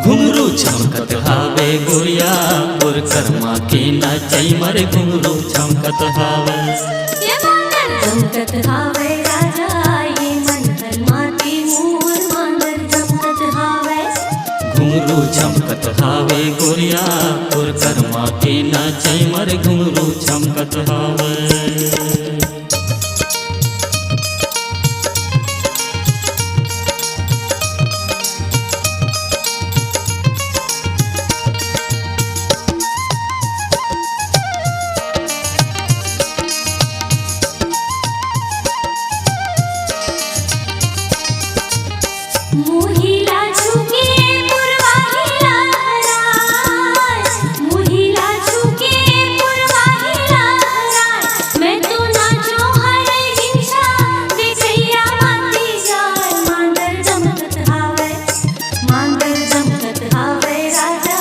घुंघरू चमकत हावे गोरिया तोर कर्मा के नाचई मरे घुंघरू चमकत हावे चमकत हावे राजा ये मंथर माती मोर मांगर चमकत हावे घुंघरू चमकत हावे गोरिया तोर कर्मा के नाचई मरे घुंघरू चमकत हावे। मुहिला झुके पुरवाहिला हराय मुहिला झुके पुरवाहिला हराय मैं तो नाचो हर हिंसा देखैया माती जाय मांदर चमकत हावे राजा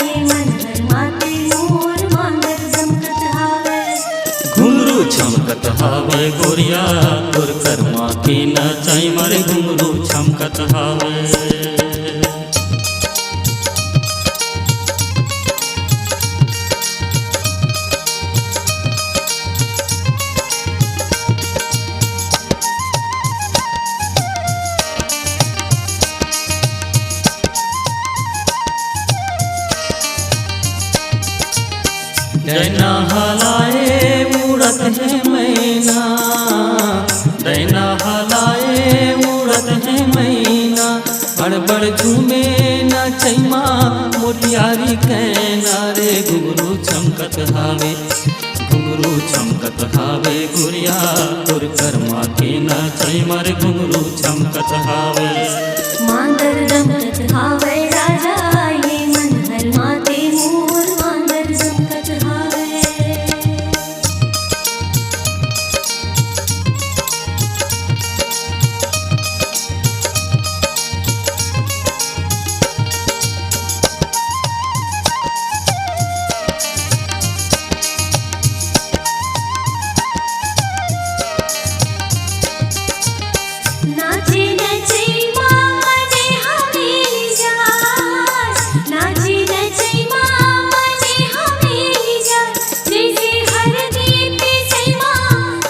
ये मंथर माती मोर मांदर चमकत हावे घुंघरू चमकत हावे गोरिया तोर कर्मा के नाचई मरे घुंघरू चमकत हावे। दैना हलाए उड़त है मैना दैना हलाए उड़त है मैना बड़ झूमे नाचैमा मोतियारी कैना रे घुंघरू चमकत हावे गुरिया तोर कर्मा के नाचई मरे घुंघरू चमकत हावे मांदर चमकत हावे राजा ये मंथर माते मोर मांदर चमकत हावे। नाचे नचे मामने हमें जाय नाचे नचे मामने हमें जाय जैसे हर दीप से माँ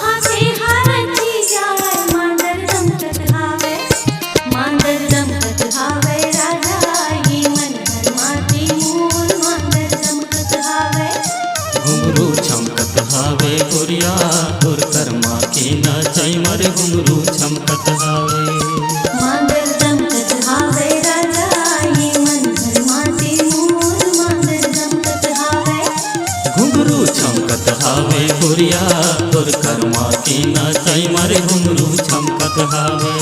हंसे हरती जाय मांदर चमकत हावे राजा ये मंथर माती मोर मांदर चमकत हावे घुंघरू चमकत हावे गोरिया तोर कर्मा के नाचई मरे घुंघरू चमकत हावे मांदर चमकत हावे राजा ये मंथर माती मोर मांदर चमकत हावे घुंघरू चमकत हावे गोरिया तोर कर्मा के नाचई मरे घुंघरू चमकत हावे।